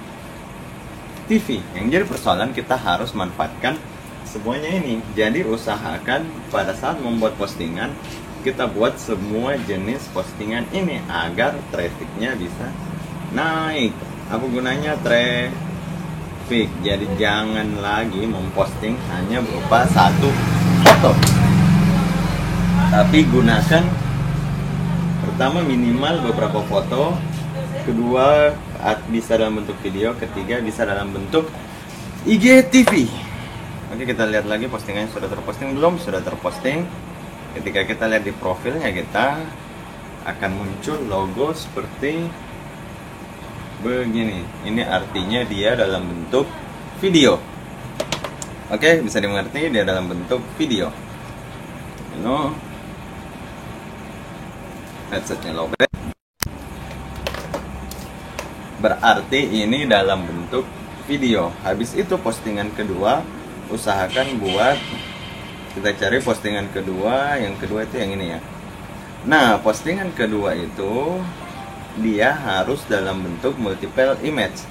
TV. Yang jadi persoalan, kita harus manfaatkan semuanya ini. Jadi usahakan pada saat membuat postingan, kita buat semua jenis postingan ini agar trafficnya bisa naik. Apa gunanya traffic? Jadi jangan lagi memposting hanya berupa satu foto, tapi gunakan pertama minimal beberapa foto, kedua bisa dalam bentuk video, ketiga bisa dalam bentuk IGTV. Oke, kita lihat lagi postingannya sudah terposting belum? Sudah terposting. Ketika kita lihat di profilnya, kita akan muncul logo seperti begini. Ini artinya dia dalam bentuk video. Oke, bisa dimengerti, dia dalam bentuk video. Lalu headsetnya lowbat, berarti ini dalam bentuk video. Habis itu postingan kedua, usahakan buat, kita cari postingan kedua. Yang kedua itu yang ini ya. Nah, postingan kedua itu dia harus dalam bentuk multiple image.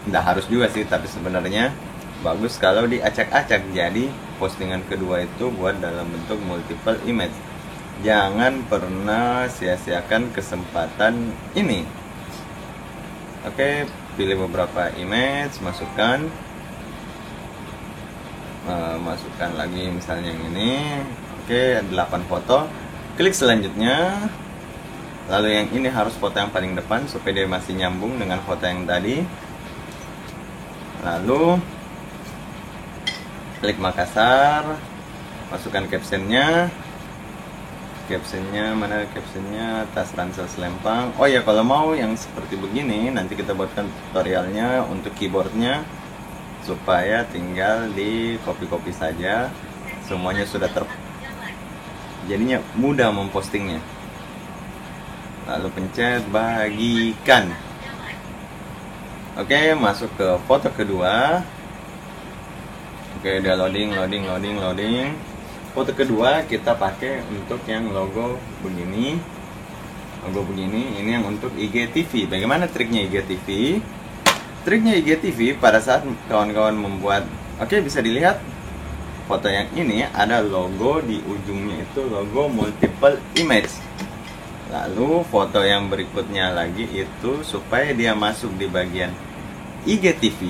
Nggak harus juga sih, tapi sebenarnya bagus kalau diacak-acak. Jadi postingan kedua itu buat dalam bentuk multiple image. Jangan pernah sia-siakan kesempatan ini. Oke, pilih beberapa image, masukkan lagi misalnya yang ini. Oke, 8 foto. Klik selanjutnya. Lalu yang ini harus foto yang paling depan supaya dia masih nyambung dengan foto yang tadi. Lalu klik Makassar, masukkan captionnya. Captionnya mana? Captionnya tas ransel selempang. Oh ya, kalau mau yang seperti begini nanti kita buatkan tutorialnya untuk keyboardnya, supaya tinggal di copy saja. Semuanya sudah jadinya mudah mempostingnya. Lalu pencet bagikan. Oke, masuk ke foto kedua. Oke, udah loading. Foto kedua kita pakai untuk yang logo begini. Ini yang untuk IGTV. Bagaimana triknya IGTV? Triknya IGTV pada saat kawan-kawan membuat, oke, bisa dilihat foto yang ini ada logo di ujungnya, itu logo multiple image. Lalu foto yang berikutnya lagi itu supaya dia masuk di bagian IGTV,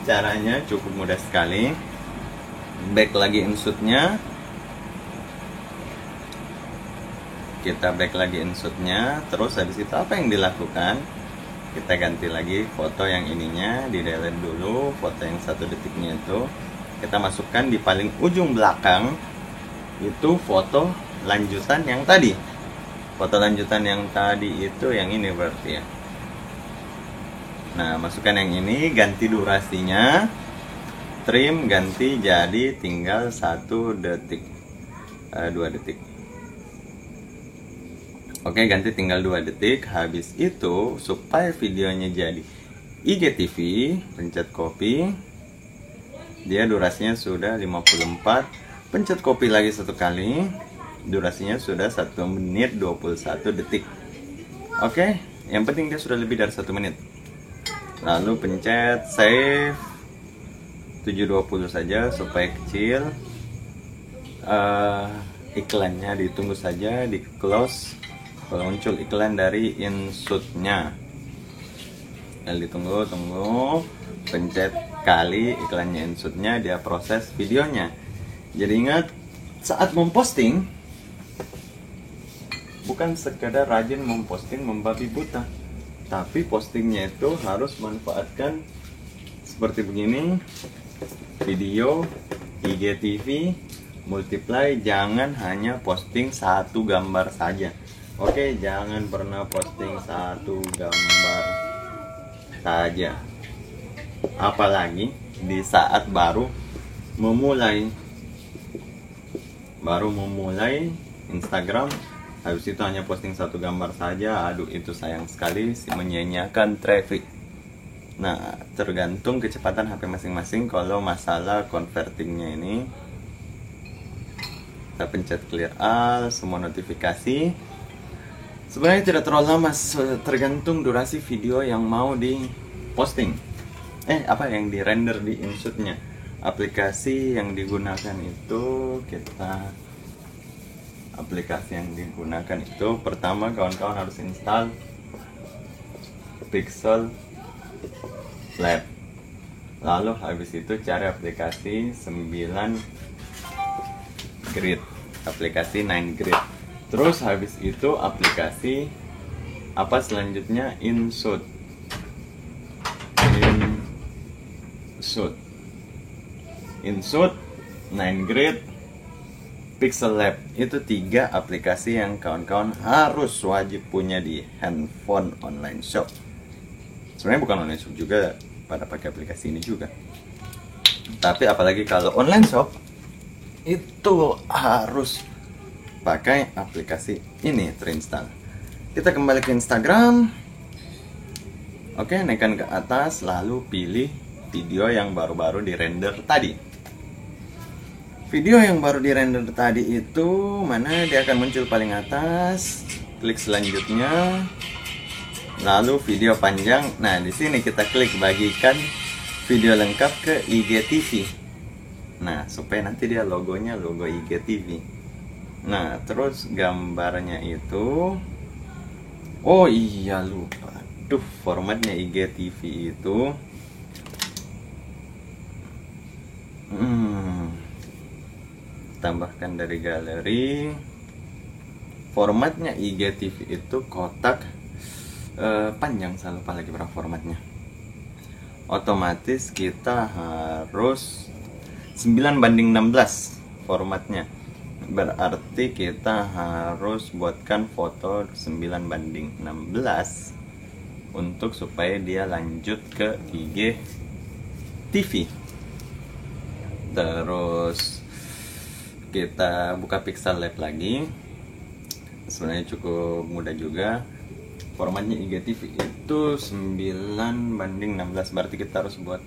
caranya cukup mudah sekali. Back lagi insert-nya. Kita back lagi insert-nya. Terus habis itu apa yang dilakukan? Kita ganti lagi foto yang ininya, di delete dulu foto yang 1 detiknya itu. Kita masukkan di paling ujung belakang, itu foto lanjutan yang tadi. Foto lanjutan yang tadi itu yang ini berarti ya. Nah, masukkan yang ini, ganti durasinya, trim ganti jadi tinggal 1 detik, 2 detik. Oke, ganti tinggal 2 detik. Habis itu supaya videonya jadi IGTV, pencet copy. Dia durasinya sudah 54. Pencet copy lagi 1 kali. Durasinya sudah 1 menit 21 detik. Oke, yang penting dia sudah lebih dari 1 menit. Lalu pencet save. 720 saja supaya kecil. Iklannya ditunggu saja, di close kalau muncul iklan dari insert-nya. Lalu tunggu, pencet kali iklannya insert-nya, dia proses videonya. Jadi ingat, saat memposting bukan sekadar rajin memposting membabi buta, tapi postingnya itu harus manfaatkan seperti begini, video, IGTV, multiply. Jangan hanya posting satu gambar saja. Oke, jangan pernah posting satu gambar saja, apalagi di saat baru memulai Instagram. Habis itu hanya posting satu gambar saja. Aduh, itu sayang sekali, menyia-nyiakan traffic. Nah, tergantung kecepatan HP masing-masing. Kalau masalah convertingnya ini, kita pencet clear all, semua notifikasi. Sebenarnya tidak terlalu lama, tergantung durasi video yang mau di posting. Yang di render di insert-nya. Aplikasi yang digunakan itu, pertama kawan-kawan harus install Pixel Lab. Lalu habis itu cari aplikasi 9 Grid, aplikasi 9 Grid. Terus habis itu aplikasi apa selanjutnya? Insert 9 Grid, Pixel Lab. Itu 3 aplikasi yang kawan-kawan harus wajib punya di handphone online shop. Sebenarnya bukan online shop juga pada pakai aplikasi ini juga, tapi apalagi kalau online shop itu harus pakai aplikasi ini terinstall. Kita kembali ke Instagram. Oke, naikkan ke atas, lalu pilih video yang baru-baru di render tadi. Video yang baru di render tadi itu mana? Dia akan muncul paling atas. Klik selanjutnya, lalu video panjang. Nah, di sini kita klik bagikan video lengkap ke IGTV. Nah, supaya nanti dia logonya logo IGTV. Nah, terus gambarnya itu, oh iya lupa, formatnya IGTV itu tambahkan dari galeri. Formatnya IGTV itu kotak panjang, saya lupa lagi berapa formatnya. Otomatis kita harus 9:16 formatnya. Berarti kita harus buatkan foto 9:16 untuk supaya dia lanjut ke IGTV. Terus kita buka Pixel Lab lagi. Sebenarnya cukup mudah juga. Formatnya IGTV itu 9:16, berarti kita harus buat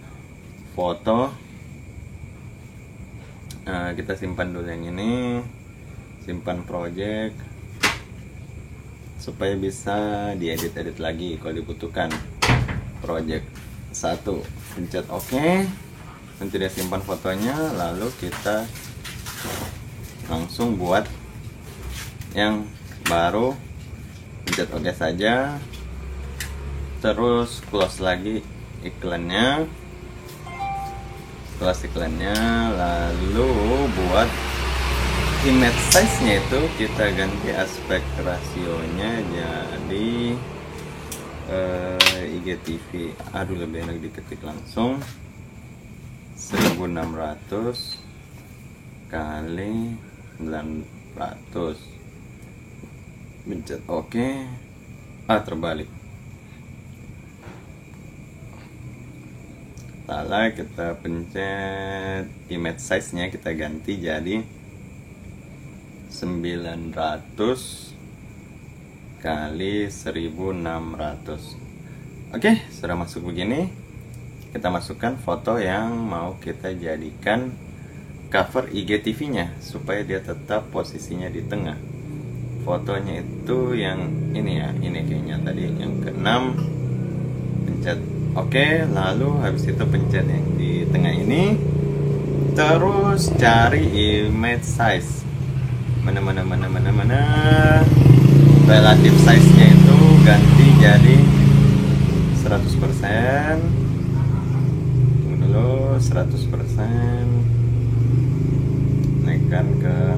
foto. Nah, kita simpan dulu yang ini, simpan project supaya bisa diedit-edit lagi kalau dibutuhkan. Project 1, pencet OK. Nanti dia simpan fotonya, lalu kita langsung buat yang baru, pencet OK saja. Terus close lagi iklannya, lalu buat image size-nya itu kita ganti aspek rasionya jadi IGTV. Aduh, lebih enak diketik langsung 1600 kali 900. Pencet OK. Terbalik. Salah, kita pencet image size-nya, kita ganti jadi 900 kali 1600. Oke, sudah masuk begini. Kita masukkan foto yang mau kita jadikan cover IGTV-nya supaya dia tetap posisinya di tengah. Fotonya itu yang ini ya, ini kayaknya tadi yang ke-6. Pencet Oke, lalu habis itu pencet yang di tengah ini. Terus cari image size. Mana. Relative size-nya itu ganti jadi 100%. Tunggu dulu, 100%. Naikkan ke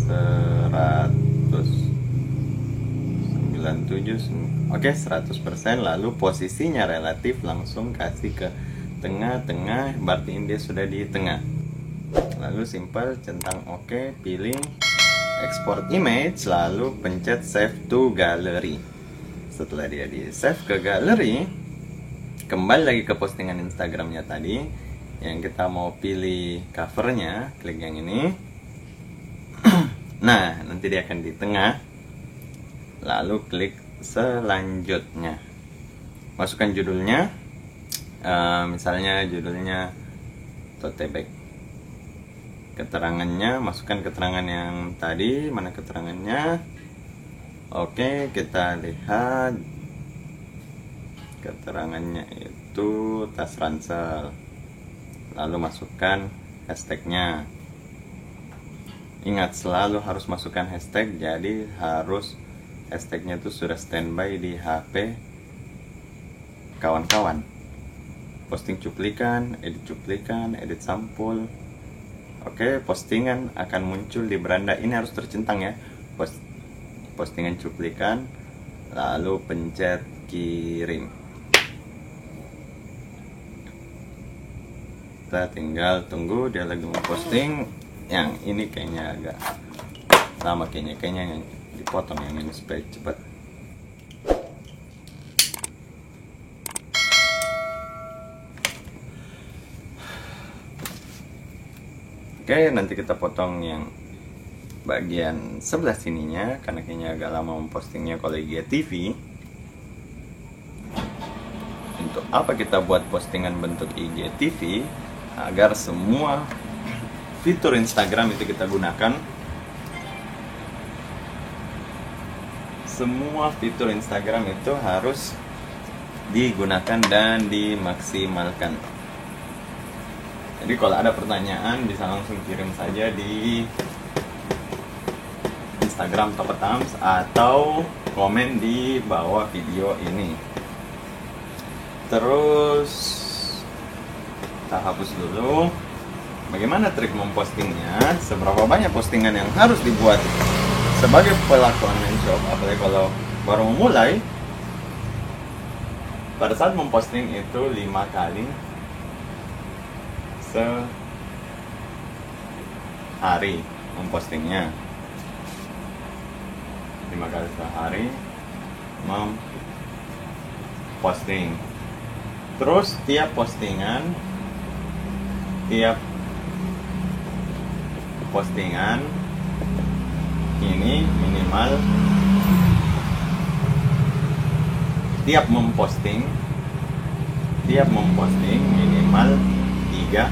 197. Oke, 100%. Lalu posisinya relatif, langsung kasih ke tengah-tengah, berarti dia sudah di tengah. Lalu simple, centang oke, pilih export image, lalu pencet save to gallery. Setelah dia di save ke gallery, kembali lagi ke postingan Instagramnya tadi yang kita mau pilih covernya, klik yang ini. Nah, nanti dia akan di tengah. Lalu klik selanjutnya, masukkan judulnya, misalnya judulnya tote bag. Keterangannya, masukkan keterangan yang tadi. Mana keterangannya? Oke, kita lihat keterangannya itu tas ransel. Lalu masukkan hashtagnya. Ingat, selalu harus masukkan hashtag, jadi harus hashtagnya itu sudah standby di HP kawan-kawan. Posting cuplikan, edit sampul. Oke, postingan akan muncul di beranda ini, harus tercentang ya. Postingan cuplikan, lalu pencet kirim. Kita tinggal tunggu dia lagi memposting. Yang ini kayaknya agak lama, kayaknya yang dipotong yang ini supaya cepat. Oke, nanti kita potong yang bagian sebelah sininya karena kayaknya agak lama mempostingnya kalau IGTV. Untuk apa kita buat postingan bentuk IGTV? Agar semua fitur Instagram itu kita gunakan. Semua fitur Instagram itu harus digunakan dan dimaksimalkan. Jadi kalau ada pertanyaan bisa langsung kirim saja di Instagram Topetams atau komen di bawah video ini. Terus kita hapus dulu. Bagaimana trik mempostingnya? Seberapa banyak postingan yang harus dibuat sebagai pelaku online shop, apalagi kalau baru memulai? Pada saat memposting itu 5 kali sehari mempostingnya. 5 kali sehari memposting. Terus tiap postingan ini minimal tiap memposting minimal 3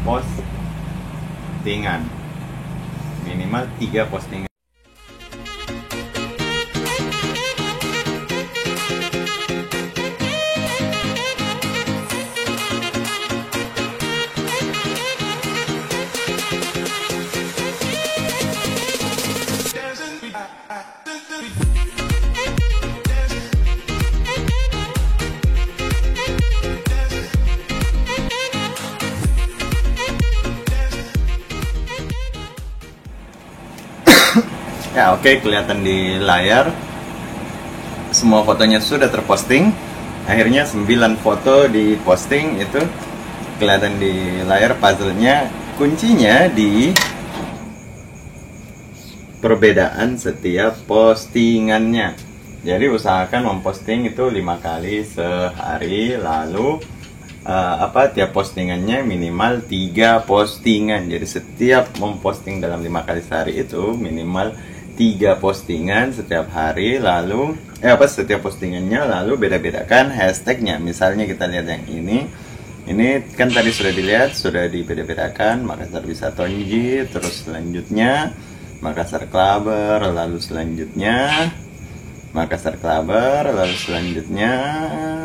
postingan. Minimal 3 postingan. Ya, oke, kelihatan di layar semua fotonya sudah terposting. Akhirnya 9 foto diposting, itu kelihatan di layar puzzle-nya. Kuncinya di perbedaan setiap postingannya. Jadi usahakan memposting itu 5 kali sehari. Lalu tiap postingannya minimal 3 postingan. Jadi setiap memposting dalam 5 kali sehari itu minimal 3 postingan setiap hari. Lalu setiap postingannya, lalu beda-bedakan hashtagnya. Misalnya kita lihat yang ini kan tadi sudah dilihat, sudah dibeda-bedakan. Makassar Wisatonji, terus selanjutnya Makassar Clubber, lalu selanjutnya Makassar Clubber, lalu selanjutnya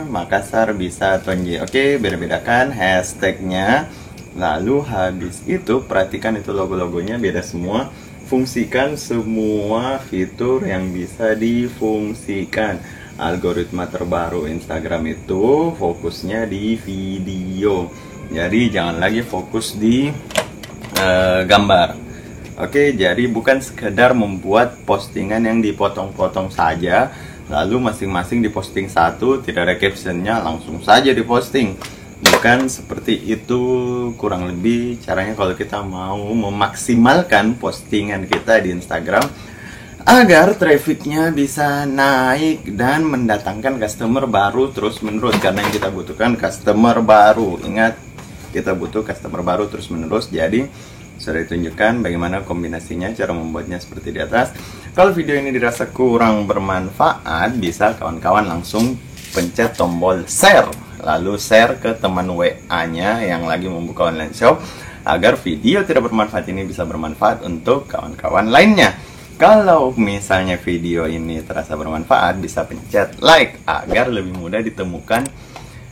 Makassar bisa tonje. Oke, beda-bedakan hashtagnya. Lalu habis itu perhatikan itu logo-logonya beda semua. Fungsikan semua fitur yang bisa difungsikan. Algoritma terbaru Instagram itu fokusnya di video. Jadi jangan lagi fokus di gambar. Oke, jadi bukan sekedar membuat postingan yang dipotong-potong saja, lalu masing-masing diposting satu, tidak ada captionnya, langsung saja diposting. Bukan seperti itu kurang lebih caranya kalau kita mau memaksimalkan postingan kita di Instagram agar trafficnya bisa naik dan mendatangkan customer baru terus-menerus. Karena yang kita butuhkan customer baru. Ingat, kita butuh customer baru terus-menerus. Jadi sudah ditunjukkan bagaimana kombinasinya, cara membuatnya seperti di atas. Kalau video ini dirasa kurang bermanfaat, bisa kawan-kawan langsung pencet tombol share, lalu share ke teman WA-nya yang lagi membuka online shop, agar video tidak bermanfaat ini bisa bermanfaat untuk kawan-kawan lainnya. Kalau misalnya video ini terasa bermanfaat, bisa pencet like agar lebih mudah ditemukan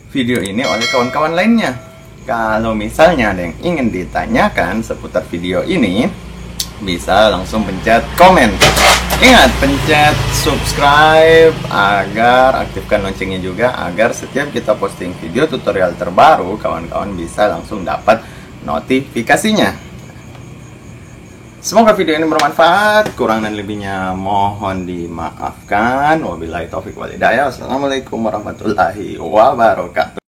video ini oleh kawan-kawan lainnya. Kalau misalnya ada yang ingin ditanyakan seputar video ini, bisa langsung pencet komen. Ingat, pencet subscribe agar aktifkan loncengnya juga, agar setiap kita posting video tutorial terbaru, kawan-kawan bisa langsung dapat notifikasinya. Semoga video ini bermanfaat. Kurang dan lebihnya mohon dimaafkan. Wabillahi taufiq wal hidayah. Wassalamualaikum warahmatullahi wabarakatuh.